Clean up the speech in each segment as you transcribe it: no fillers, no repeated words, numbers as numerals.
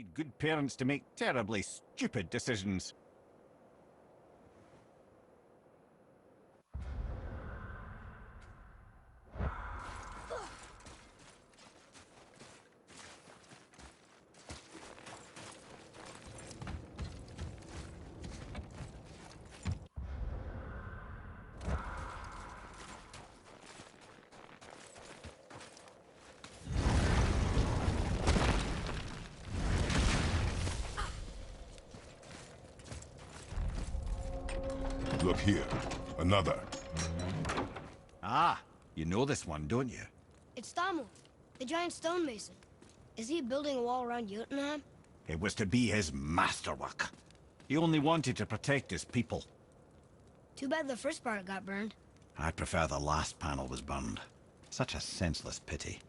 lead good parents to make terribly stupid decisions. Look here. Another. Ah, you know this one, don't you? It's Thamur, the giant stonemason. Is he building a wall around Jotunheim? It was to be his masterwork. He only wanted to protect his people. Too bad the first part got burned. I prefer the last panel was burned. Such a senseless pity.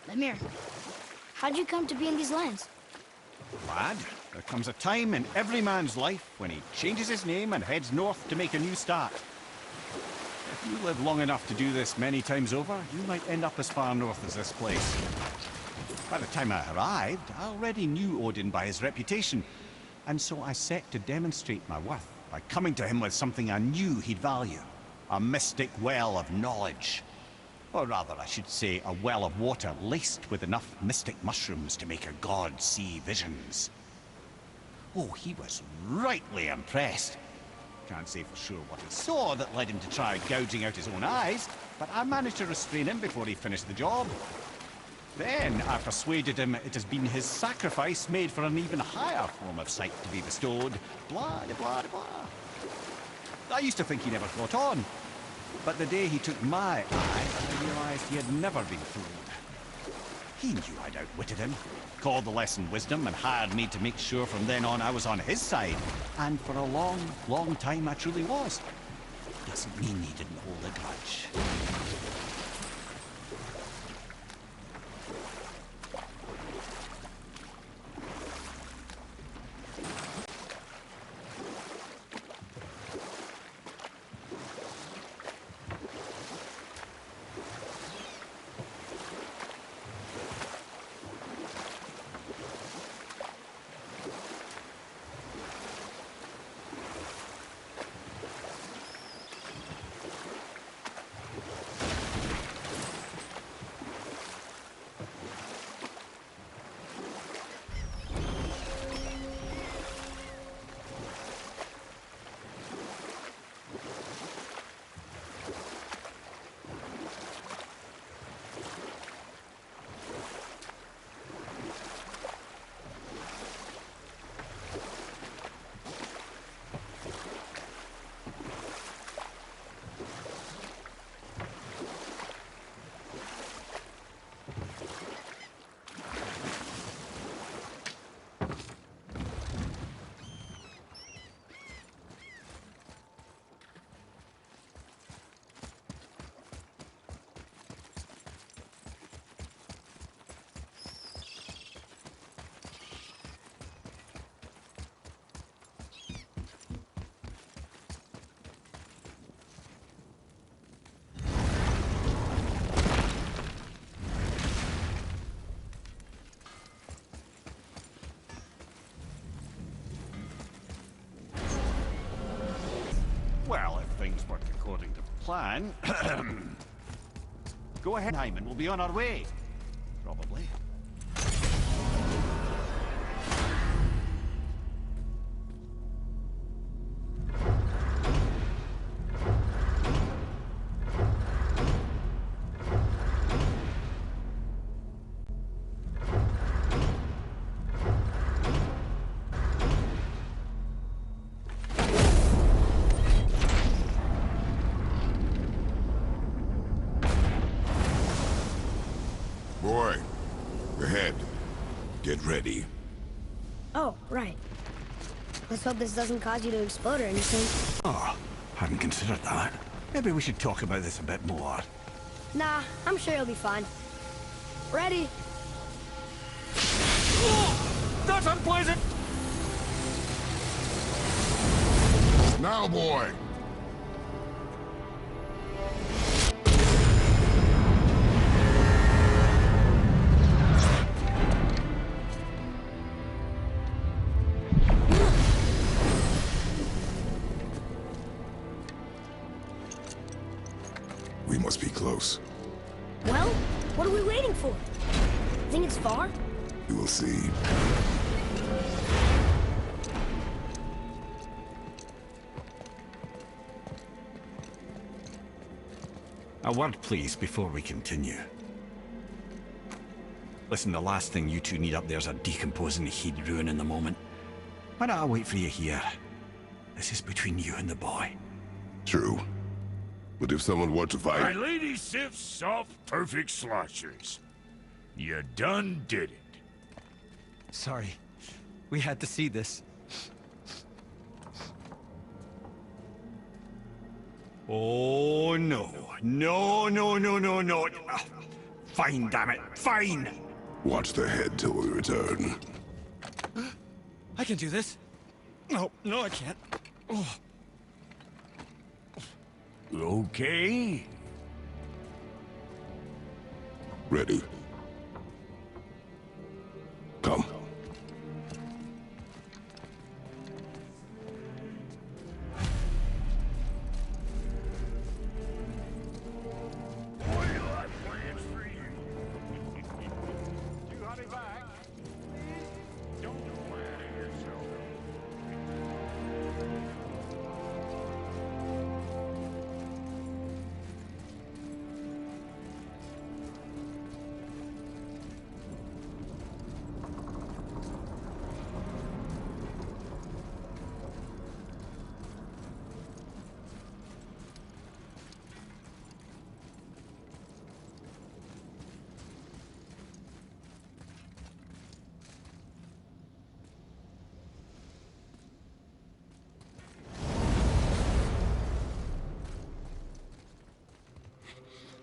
Lemire, how'd you come to be in these lands? Lad, there comes a time in every man's life when he changes his name and heads north to make a new start. If you live long enough to do this many times over, you might end up as far north as this place. By the time I arrived, I already knew Odin by his reputation, and so I set to demonstrate my worth by coming to him with something I knew he'd value. A mystic well of knowledge. Or rather, I should say, a well of water laced with enough mystic mushrooms to make a god see visions. Oh, he was rightly impressed. Can't say for sure what he saw that led him to try gouging out his own eyes, but I managed to restrain him before he finished the job. Then I persuaded him it has been his sacrifice made for an even higher form of sight to be bestowed. Blah, de blah, de blah. I used to think he never caught on. But the day he took my eye, I realized he had never been fooled. He knew I'd outwitted him, called the lesson wisdom, and hired me to make sure from then on I was on his side. And for a long, long time I truly was. Doesn't mean he didn't hold a grudge. Well, if things work according to plan... Go ahead, Hyman. We'll be on our way. Probably. Get ready. Oh, right. Let's hope this doesn't cause you to explode or anything. Oh, hadn't considered that. Maybe we should talk about this a bit more. Nah, I'm sure you'll be fine. Ready? Oh, that's unpleasant! Now, boy! We must be close. Well, what are we waiting for? Think it's far? We will see. A word, please, before we continue. Listen, the last thing you two need up there's a decomposing heat ruin in the moment. Why don't I wait for you here? This is between you and the boy. True. But if someone were to My fight... lady sips soft, perfect sloshers. You done did it. Sorry. We had to see this. Oh, no. No, no, no, no, no. Fine, damn it. Fine! Watch the head till we return. I can do this. No, no, I can't. Oh. Okay. Ready. Come. Boy, I have plans for you. You honey back. Don't flatter yourself.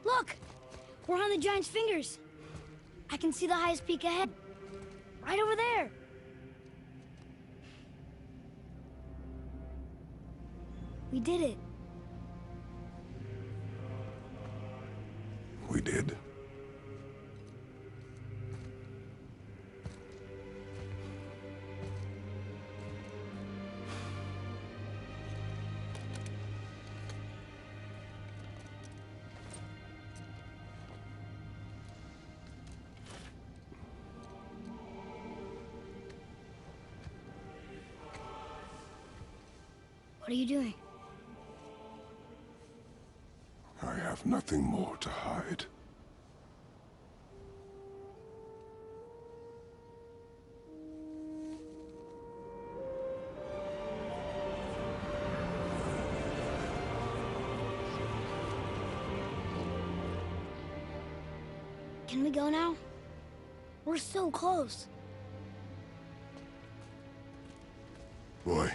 Look! We're on the giant's fingers. I can see the highest peak ahead. Right over there. We did it. We did. What are you doing? I have nothing more to hide. Can we go now? We're so close. Boy.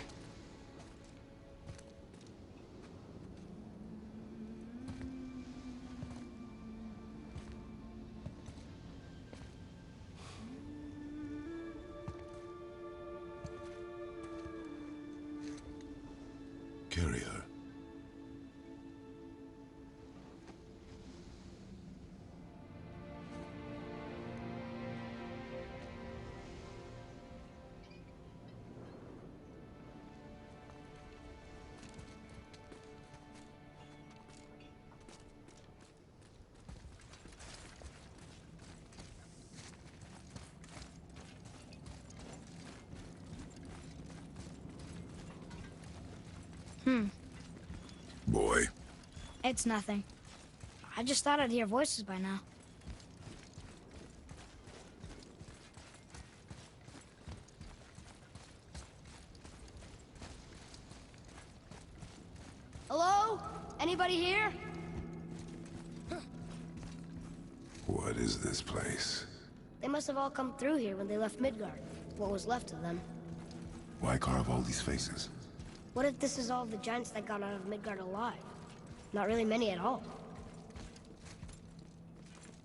Carry her. Boy. It's nothing. I just thought I'd hear voices by now. Hello? Anybody here? What is this place? They must have all come through here when they left Midgard. What was left of them. Why carve all these faces? What if this is all the giants that got out of Midgard alive? Not really many at all.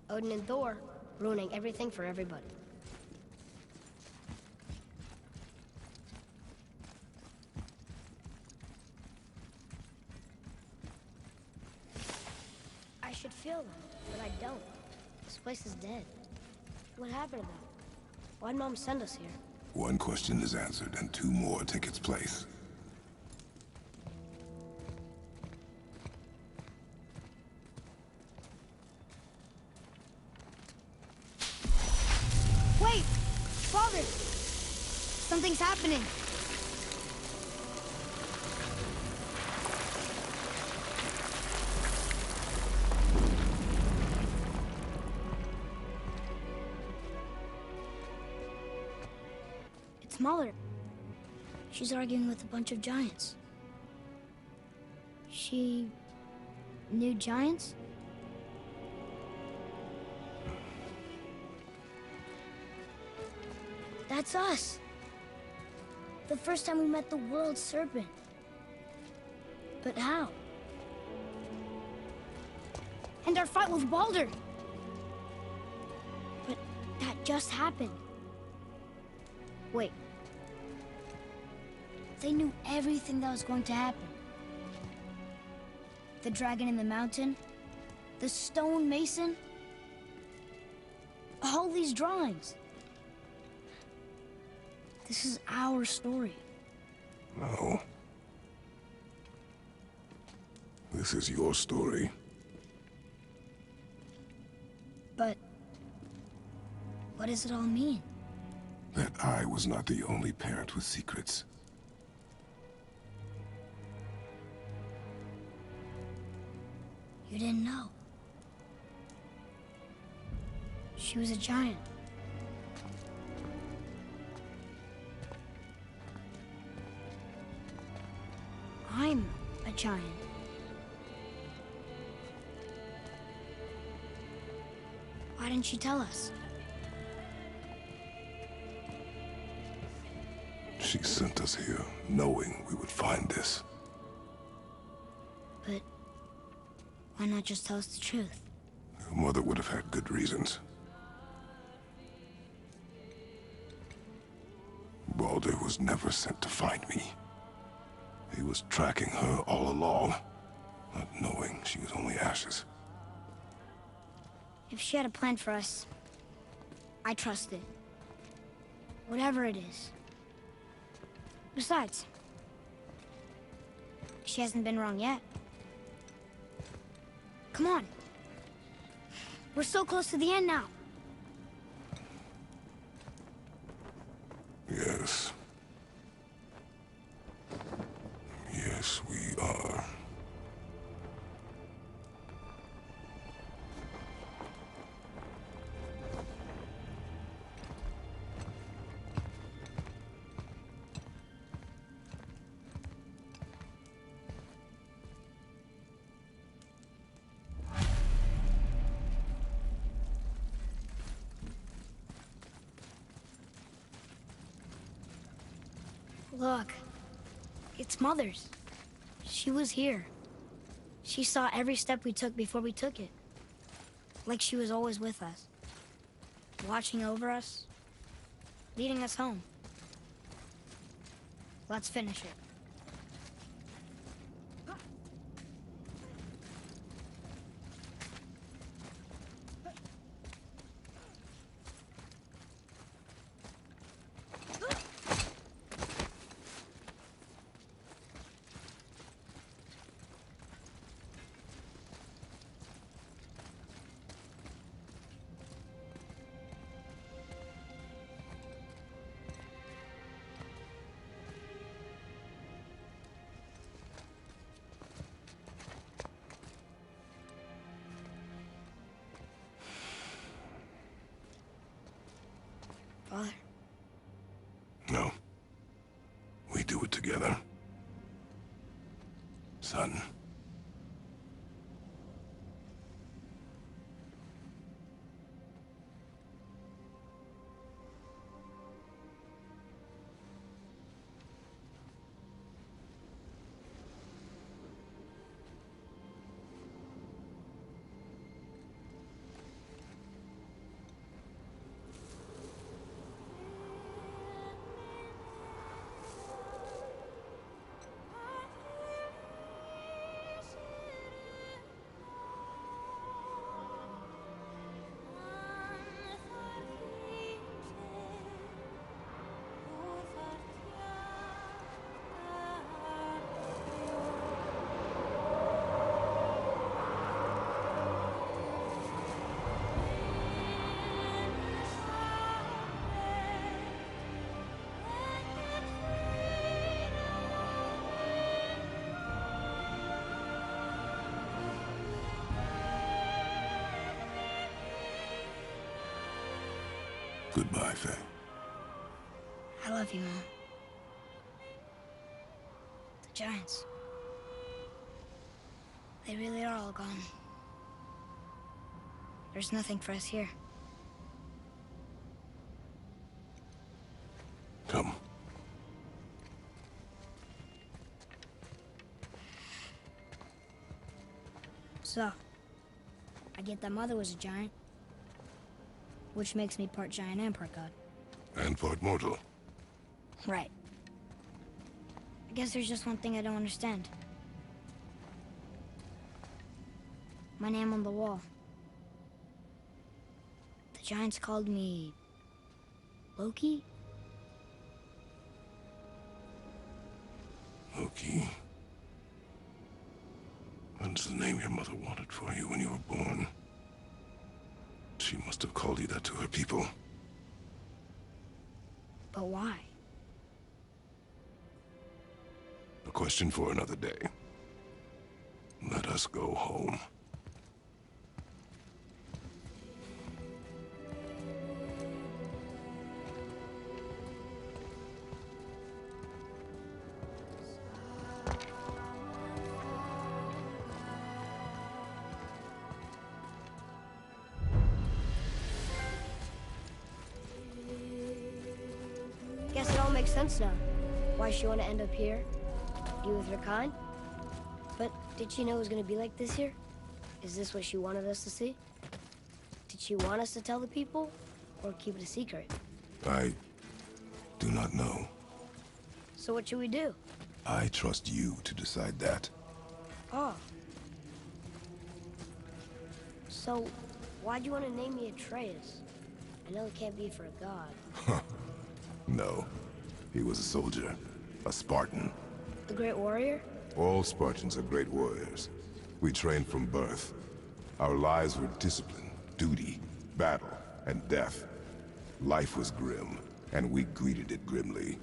Odin and Thor, ruining everything for everybody. I should feel them, but I don't. This place is dead. What happened to them? Why'd Mom send us here? One question is answered, and two more take its place. Wait! Father! Something's happening! It's Mother. She's arguing with a bunch of giants. She knew giants? That's us. The first time we met the world serpent. But how? And our fight with Baldur. But that just happened. Wait. They knew everything that was going to happen. The dragon in the mountain, the stone mason, all these drawings. This is our story. No. This is your story. But what does it all mean? That I was not the only parent with secrets. You didn't know. She was a giant. I'm a giant. Why didn't she tell us? She sent us here, knowing we would find this. But why not just tell us the truth? Your mother would have had good reasons. Baldur was never sent to find me. He was tracking her all along, not knowing she was only ashes. If she had a plan for us, I trust it. Whatever it is. Besides, she hasn't been wrong yet. Come on. We're so close to the end now. Yes. Yes, we are. Look, it's Mother's. She was here. She saw every step we took before we took it. Like she was always with us. Watching over us. Leading us home. Let's finish it. Father. No. We do it together. Son. Goodbye, Faye. I love you, Mom. The Giants. They really are all gone. There's nothing for us here. Come. So, I get that Mother was a giant, which makes me part giant and part god. And part mortal. Right. I guess there's just one thing I don't understand. My name on the wall. The Giants called me... Loki? Loki. That's the name your mother wanted for you when you were born. She must have called you that to her people. But why? A question for another day. Let us go home. Guess it all makes sense now. Why she want to end up here? Be with her kind? But did she know it was going to be like this here? Is this what she wanted us to see? Did she want us to tell the people? Or keep it a secret? I do not know. So what should we do? I trust you to decide that. Oh. So, why'd you want to name me Atreus? I know it can't be for a god. No. He was a soldier. A Spartan. The Great Warrior? All Spartans are great warriors. We trained from birth. Our lives were discipline, duty, battle, and death. Life was grim, and we greeted it grimly.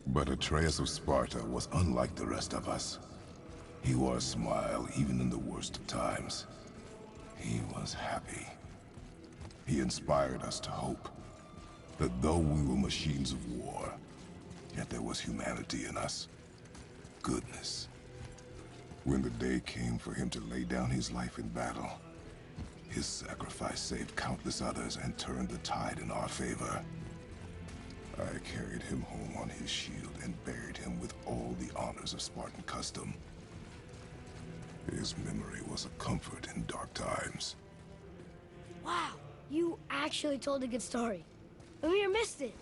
But Atreus of Sparta was unlike the rest of us. He wore a smile even in the worst of times. He was happy. He inspired us to hope that though we were machines of war, yet there was humanity in us. Goodness. When the day came for him to lay down his life in battle, his sacrifice saved countless others and turned the tide in our favor. I carried him home on his shield and buried him with all the honors of Spartan custom. His memory was a comfort in dark times. Wow, you actually told a good story. Amir missed it.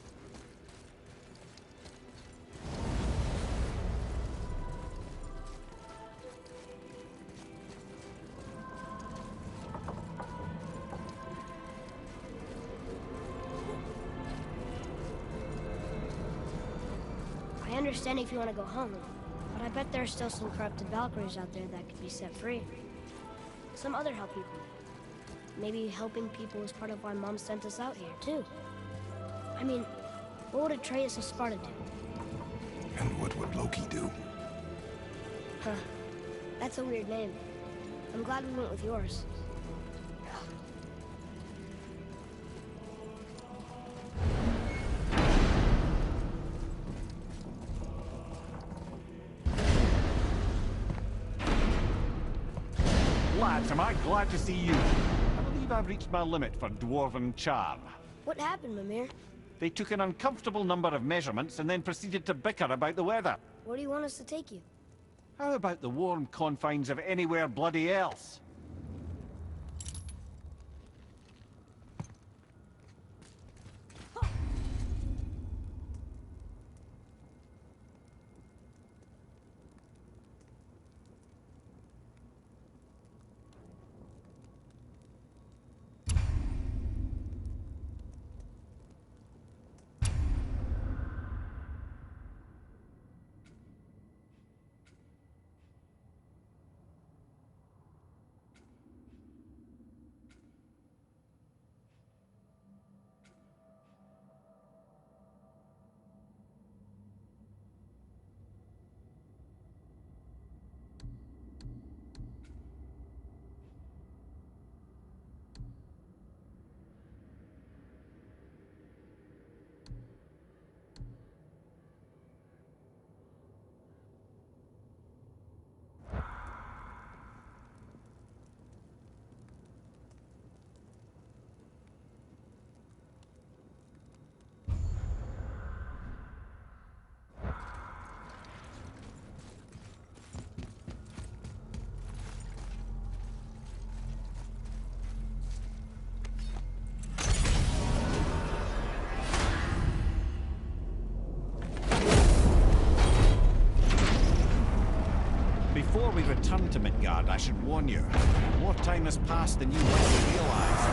I understand if you want to go home, but I bet there are still some corrupted Valkyries out there that could be set free. Some other help people. Maybe helping people was part of why Mom sent us out here, too. I mean, what would Atreus of Sparta do? And what would Loki do? Huh. That's a weird name. I'm glad we went with yours. Lads, am I glad to see you. I believe I've reached my limit for dwarven charm. What happened, Mimir? They took an uncomfortable number of measurements and then proceeded to bicker about the weather. Where do you want us to take you? How about the warm confines of anywhere bloody else? Before we return to Midgard, I should warn you. More time has passed than you likely realize.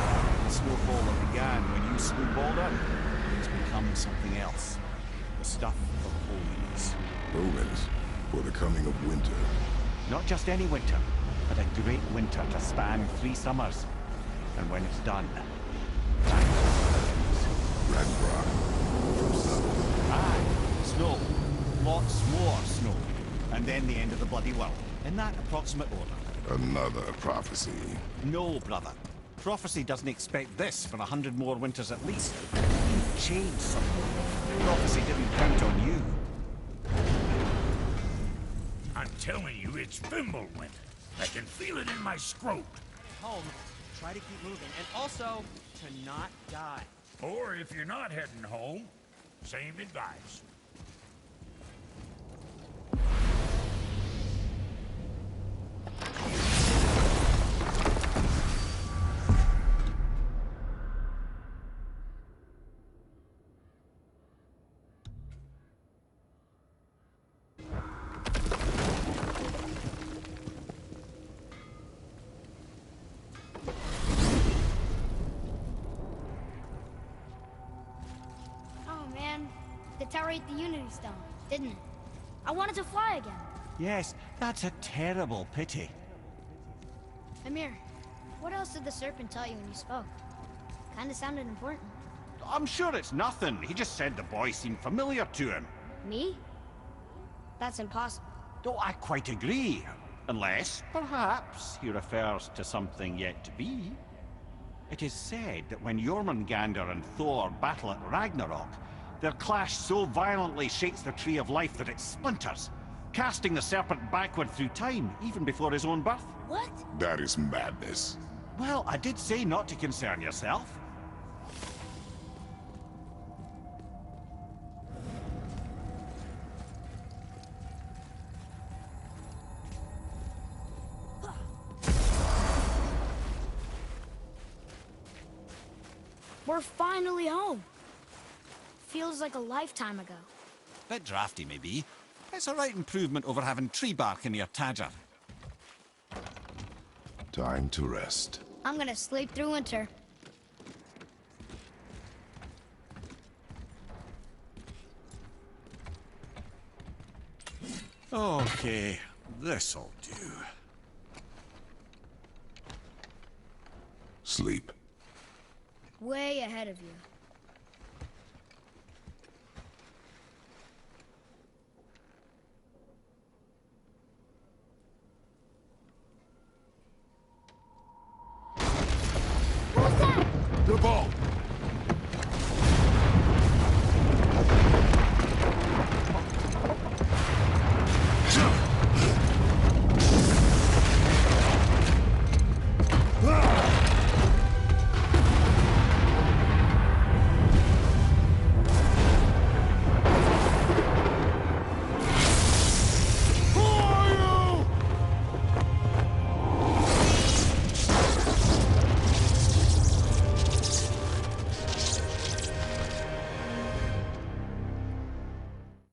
The snowfall that began when you slew Baldur has become something else. The stuff of omens. Omens for the coming of winter. Not just any winter, but a great winter to span 3 summers. And when it's done, Ragnarok from south. aye, snow. Lots more snow. And then the end of the bloody world. In that approximate order. Another prophecy. No, brother. Prophecy doesn't expect this for 100 more winters at least. You've changed something. Prophecy didn't count on you. I'm telling you, it's Fimbulwinter. I can feel it in my scrot. Home, try to keep moving, and also to not die. Or if you're not heading home, same advice. Oh man, the tower ate the Unity Stone, didn't it? I wanted to fly again. Yes, that's a terrible pity. Amir, what else did the serpent tell you when you spoke? Kinda sounded important. I'm sure it's nothing. He just said the boy seemed familiar to him. Me? That's impossible. Oh, I quite agree. Unless, perhaps, he refers to something yet to be. It is said that when Jormungandr and Thor battle at Ragnarok, their clash so violently shakes the Tree of Life that it splinters, casting the serpent backward through time, even before his own birth. What? That is madness. Well, I did say not to concern yourself. We're finally home. Feels like a lifetime ago. Bit drafty, maybe. It's a right improvement over having tree bark in your tadger. Time to rest. I'm gonna sleep through winter. Okay, this'll do. Sleep. Way ahead of you.